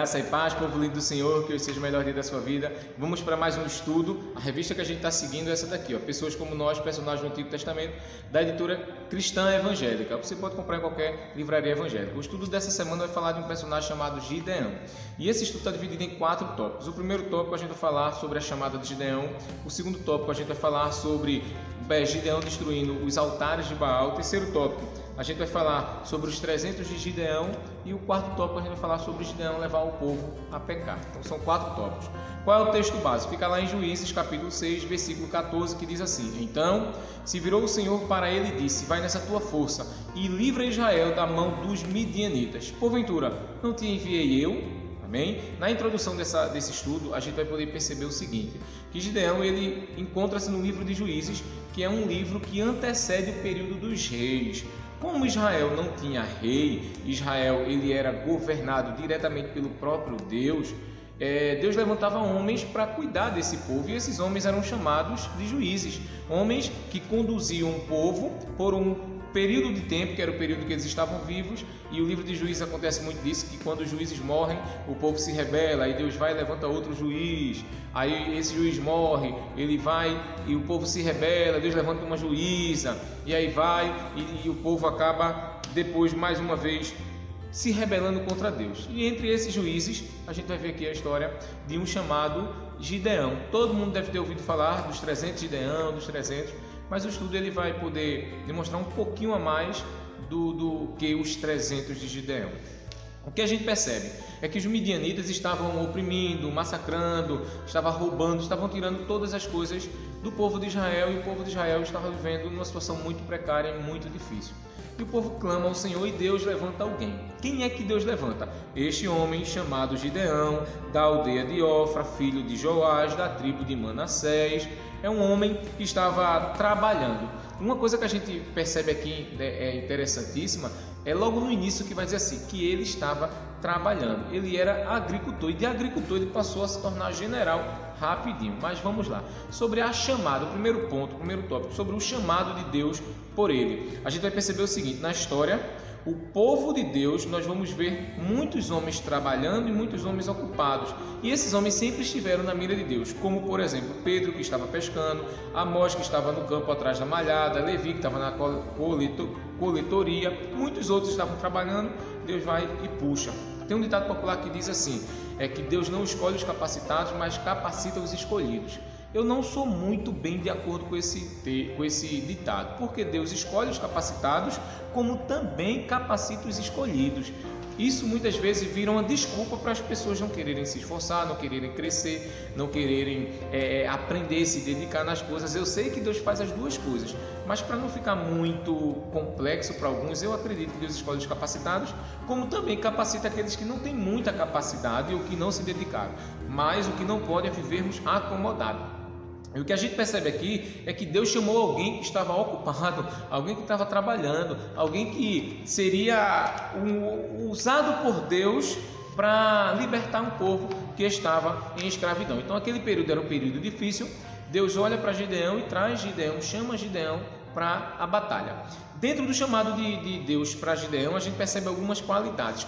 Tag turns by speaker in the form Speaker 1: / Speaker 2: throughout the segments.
Speaker 1: Graça e paz, povo lindo do Senhor, que hoje seja o melhor dia da sua vida. Vamos para mais um estudo. A revista que a gente está seguindo é essa daqui, ó, Pessoas como Nós, Personagens do Antigo Testamento, da editora Cristã Evangélica. Você pode comprar em qualquer livraria evangélica. O estudo dessa semana vai falar de um personagem chamado Gideão. E esse estudo está dividido em 4 tópicos. O primeiro tópico a gente vai falar sobre a chamada de Gideão. O segundo tópico a gente vai falar sobre Gideão destruindo os altares de Baal. O terceiro tópico a gente vai falar sobre os 300 de Gideão. E o quarto tópico a gente vai falar sobre Gideão levar o povo a pecar. Então são 4 tópicos. Qual é o texto base? Fica lá em Juízes, capítulo 6, versículo 14, que diz assim: Então se virou o Senhor para ele e disse: Vai nessa tua força e livra Israel da mão dos midianitas. Porventura, não te enviei eu? Amém? Na introdução desse estudo, a gente vai poder perceber o seguinte, que Gideão ele encontra-se no livro de Juízes, que é um livro que antecede o período dos reis. Como Israel não tinha rei, Israel ele era governado diretamente pelo próprio Deus, Deus levantava homens para cuidar desse povo, e esses homens eram chamados de juízes, homens que conduziam o povo por um período de tempo, que era o período que eles estavam vivos. E o livro de Juízes acontece muito disso, que quando os juízes morrem, o povo se rebela, aí Deus vai e levanta outro juiz, aí esse juiz morre, ele vai e o povo se rebela, Deus levanta uma juíza, e aí vai e o povo acaba depois mais uma vez se rebelando contra Deus. E entre esses juízes, a gente vai ver aqui a história de um chamado Gideão. Todo mundo deve ter ouvido falar dos 300 de Gideão, dos 300, mas o estudo ele vai poder demonstrar um pouquinho a mais do que os 300 de Gideão. O que a gente percebe é que os midianitas estavam oprimindo, massacrando, estavam roubando, estavam tirando todas as coisas do povo de Israel, e o povo de Israel estava vivendo numa situação muito precária e muito difícil. E o povo clama ao Senhor e Deus levanta alguém. Quem é que Deus levanta? Este homem chamado Gideão, da aldeia de Ofra, filho de Joás, da tribo de Manassés. É um homem que estava trabalhando. Uma coisa que a gente percebe aqui é interessantíssima, é logo no início que vai dizer assim, que ele estava trabalhando. Ele era agricultor, e de agricultor ele passou a se tornar general rapidinho. Mas vamos lá, sobre a chamada, o primeiro ponto, o primeiro tópico, sobre o chamado de Deus por ele. A gente vai perceber o seguinte, na história, o povo de Deus, nós vamos ver muitos homens trabalhando e muitos homens ocupados. E esses homens sempre estiveram na mira de Deus, como por exemplo, Pedro, que estava pescando, Amós, que estava no campo atrás da malhada, Levi, que estava na coletoria, muitos outros estavam trabalhando. Deus vai e puxa. Tem um ditado popular que diz assim, que Deus não escolhe os capacitados, mas capacita os escolhidos. Eu não sou muito bem de acordo com esse ditado, porque Deus escolhe os capacitados, como também capacita os escolhidos. Isso muitas vezes vira uma desculpa para as pessoas não quererem se esforçar, não quererem crescer, não quererem aprender, se dedicar nas coisas. Eu sei que Deus faz as duas coisas, mas para não ficar muito complexo para alguns, eu acredito que Deus escolhe os capacitados, como também capacita aqueles que não têm muita capacidade ou que não se dedicaram. Mas o que não pode é vivermos acomodados. E o que a gente percebe aqui é que Deus chamou alguém que estava ocupado, alguém que estava trabalhando, alguém que seria usado por Deus para libertar um povo que estava em escravidão. Então aquele período era um período difícil. Deus olha para Gideão e traz Gideão, chama Gideão para a batalha. Dentro do chamado de Deus para Gideão, a gente percebe algumas qualidades.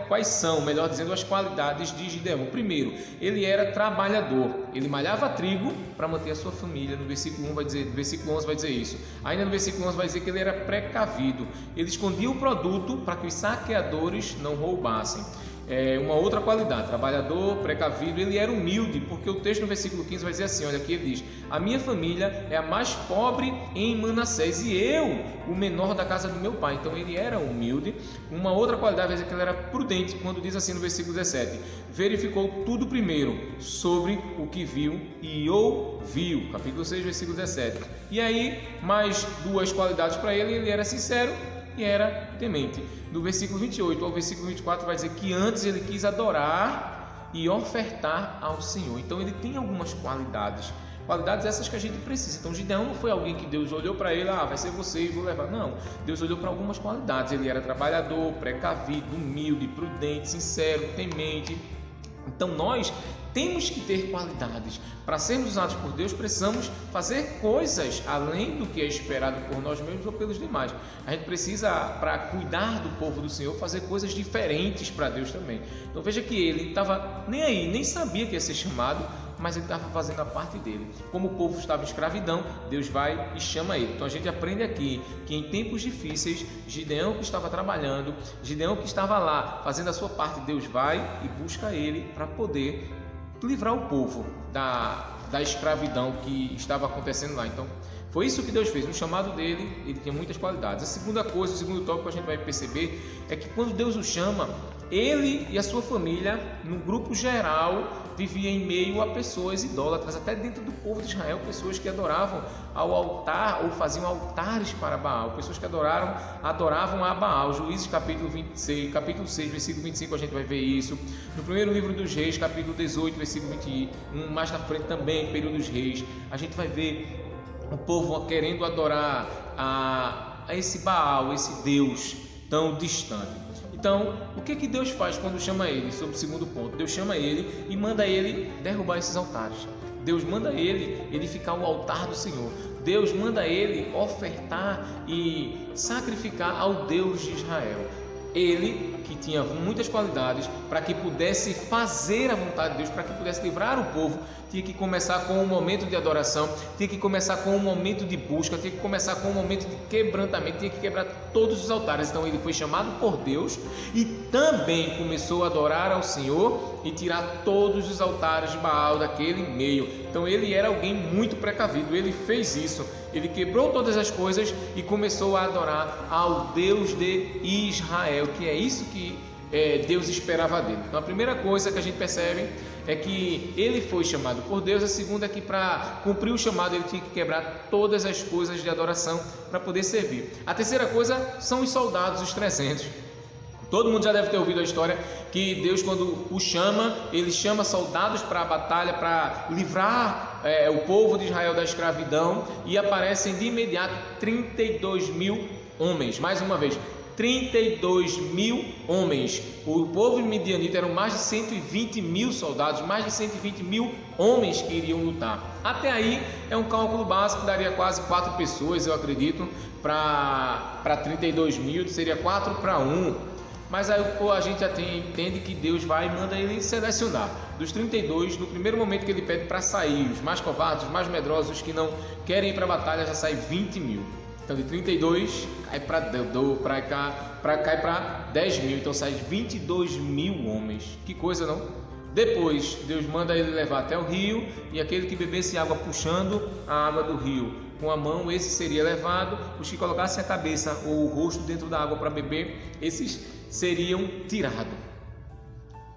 Speaker 1: Quais são, melhor dizendo, as qualidades de Gideão? Primeiro, ele era trabalhador. Ele malhava trigo para manter a sua família. No versículo 11 vai dizer isso. Ainda no versículo 11 vai dizer que ele era precavido. Ele escondia o produto para que os saqueadores não roubassem. Uma outra qualidade, trabalhador, precavido, ele era humilde, porque o texto no versículo 15 vai dizer assim, olha aqui, ele diz: a minha família é a mais pobre em Manassés e eu, o menor da casa do meu pai. Então ele era humilde. Uma outra qualidade vai dizer que ele era prudente, quando diz assim no versículo 17, verificou tudo primeiro sobre o que viu e ouviu, capítulo 6, versículo 17. E aí, mais 2 qualidades para ele: ele era sincero e era temente. Do versículo 28 ao versículo 24 vai dizer que antes ele quis adorar e ofertar ao Senhor. Então ele tem algumas qualidades essas que a gente precisa. Então Gideão não foi alguém que Deus olhou para ele, vai ser você e vou levar. Não, Deus olhou para algumas qualidades. Ele era trabalhador, precavido, humilde, prudente, sincero, temente. Então nós temos que ter qualidades. Para sermos usados por Deus, precisamos fazer coisas além do que é esperado por nós mesmos ou pelos demais. A gente precisa, para cuidar do povo do Senhor, fazer coisas diferentes para Deus também. Então veja que ele estava nem aí, nem sabia que ia ser chamado, mas ele estava fazendo a parte dele. Como o povo estava em escravidão, Deus vai e chama ele. Então a gente aprende aqui que em tempos difíceis, Gideão que estava trabalhando, Gideão que estava lá fazendo a sua parte, Deus vai e busca ele para poder livrar o povo da escravidão que estava acontecendo lá. Então foi isso que Deus fez. No chamado dele, ele tinha muitas qualidades. A segunda coisa, o segundo tópico que a gente vai perceber é que quando Deus o chama, ele e a sua família, no grupo geral, vivia em meio a pessoas idólatras, até dentro do povo de Israel, pessoas que adoravam ao altar ou faziam altares para Baal, pessoas que adoravam a Baal. Juízes capítulo 6, versículo 25, a gente vai ver isso. No primeiro livro dos Reis, capítulo 18, versículo 21, mais na frente também, período dos Reis, a gente vai ver o povo querendo adorar a esse Baal, esse Deus tão distante. Então, o que Deus faz quando chama ele? Sobre o segundo ponto, Deus chama ele e manda ele derrubar esses altares. Deus manda ele edificar o altar do Senhor. Deus manda ele ofertar e sacrificar ao Deus de Israel. Ele, que tinha muitas qualidades, para que pudesse fazer a vontade de Deus, para que pudesse livrar o povo, tinha que começar com um momento de adoração, tinha que começar com um momento de busca, tinha que começar com um momento de quebrantamento, tinha que quebrar todos os altares. Então ele foi chamado por Deus e também começou a adorar ao Senhor e tirar todos os altares de Baal daquele meio. Então ele era alguém muito precavido, ele fez isso, ele quebrou todas as coisas e começou a adorar ao Deus de Israel, que é isso que Deus esperava dele. Então a primeira coisa que a gente percebe é que ele foi chamado por Deus. A segunda é que para cumprir o chamado ele tinha que quebrar todas as coisas de adoração para poder servir. A terceira coisa são os soldados, os 300. Todo mundo já deve ter ouvido a história que Deus, quando o chama, ele chama soldados para a batalha, para livrar o povo de Israel da escravidão, e aparecem de imediato 32 mil homens. Mais uma vez, 32 mil homens. O povo midianita eram mais de 120 mil soldados, mais de 120 mil homens que iriam lutar. Até aí é um cálculo básico, daria quase 4 pessoas, eu acredito, para 32 mil, seria 4 para 1. Mas aí a gente já entende que Deus vai e manda ele selecionar. Dos 32, no primeiro momento que ele pede para sair, os mais covardes, os mais medrosos, os que não querem ir para a batalha, já sai 20 mil. Então de 32 cai para 10 mil, então sai 22 mil homens. Que coisa, não? Depois Deus manda ele levar até o rio, e aquele que bebesse água puxando a água do rio com a mão, esse seria levado. Os que colocassem a cabeça ou o rosto dentro da água para beber, esses seriam tirados.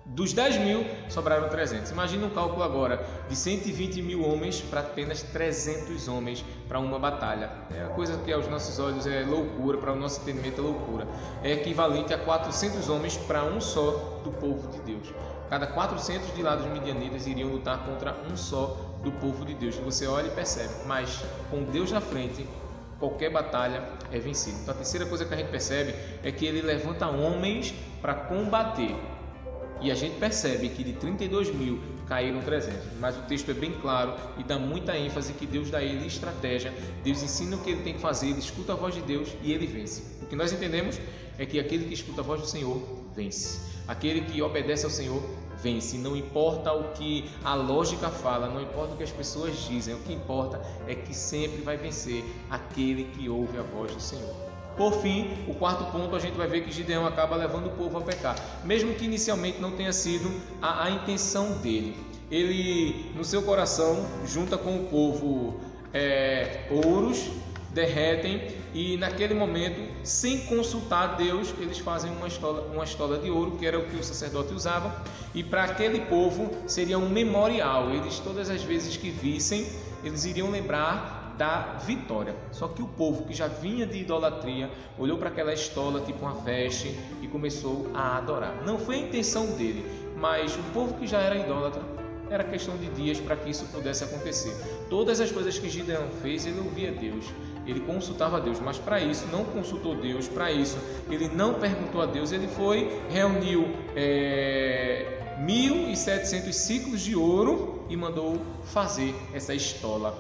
Speaker 1: Dos 10 mil, sobraram 300. Imagina um cálculo agora de 120 mil homens para apenas 300 homens para uma batalha. É uma coisa que aos nossos olhos é loucura, para o nosso entendimento é loucura. É equivalente a 400 homens para um só do povo de Deus. Cada 400 de lá dos midianitas iriam lutar contra um só do povo de Deus. Você olha e percebe, mas com Deus na frente, qualquer batalha é vencida. Então a terceira coisa que a gente percebe é que ele levanta homens para combater. E a gente percebe que de 32 mil caíram 300. Mas o texto é bem claro e dá muita ênfase que Deus dá a ele estratégia. Deus ensina o que ele tem que fazer, ele escuta a voz de Deus e ele vence. O que nós entendemos é que aquele que escuta a voz do Senhor vence. Aquele que obedece ao Senhor vence. Não importa o que a lógica fala, não importa o que as pessoas dizem, o que importa é que sempre vai vencer aquele que ouve a voz do Senhor. Por fim, o quarto ponto, a gente vai ver que Gideão acaba levando o povo a pecar, mesmo que inicialmente não tenha sido a intenção dele. Ele, no seu coração, junta com o povo ouros, derretem, e naquele momento, sem consultar Deus, eles fazem uma estola de ouro, que era o que o sacerdote usava, e para aquele povo seria um memorial. Eles, todas as vezes que vissem, eles iriam lembrar da vitória. Só que o povo que já vinha de idolatria olhou para aquela estola tipo uma veste e começou a adorar. Não foi a intenção dele, mas o povo que já era idólatra, era questão de dias para que isso pudesse acontecer. Todas as coisas que Gideão fez, ele ouvia Deus, ele consultava a Deus, mas para isso não consultou Deus, para isso ele não perguntou a Deus. Ele foi, reuniu 1.700 ciclos de ouro e mandou fazer essa estola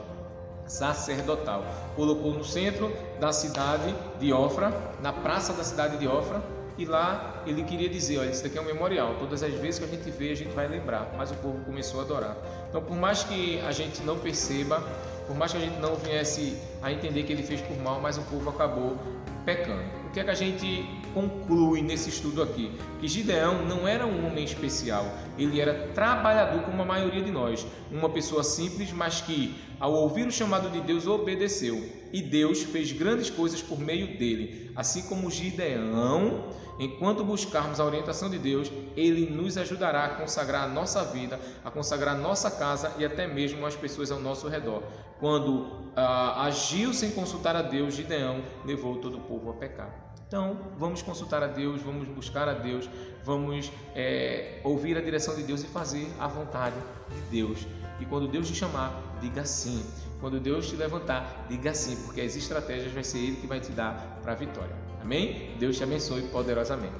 Speaker 1: sacerdotal. Colocou no centro da cidade de Ofra, na praça da cidade de Ofra, e lá ele queria dizer, olha, isso daqui é um memorial, todas as vezes que a gente vê, a gente vai lembrar, mas o povo começou a adorar. Então, por mais que a gente não perceba, por mais que a gente não viesse a entender que ele fez por mal, mas o povo acabou pecando. O que é que a gente conclui nesse estudo aqui? Que Gideão não era um homem especial, ele era trabalhador como a maioria de nós, uma pessoa simples, mas que ao ouvir o chamado de Deus obedeceu, e Deus fez grandes coisas por meio dele. Assim como Gideão, enquanto buscarmos a orientação de Deus, ele nos ajudará a consagrar a nossa vida, a consagrar a nossa casa e até mesmo as pessoas ao nosso redor. Quando agiu sem consultar a Deus, Gideão levou todo o povo a pecar. Então, vamos consultar a Deus, vamos buscar a Deus, vamos ouvir a direção de Deus e fazer a vontade de Deus. E quando Deus te chamar, diga sim. Quando Deus te levantar, diga sim, porque as estratégias vai ser Ele que vai te dar para a vitória. Amém? Deus te abençoe poderosamente.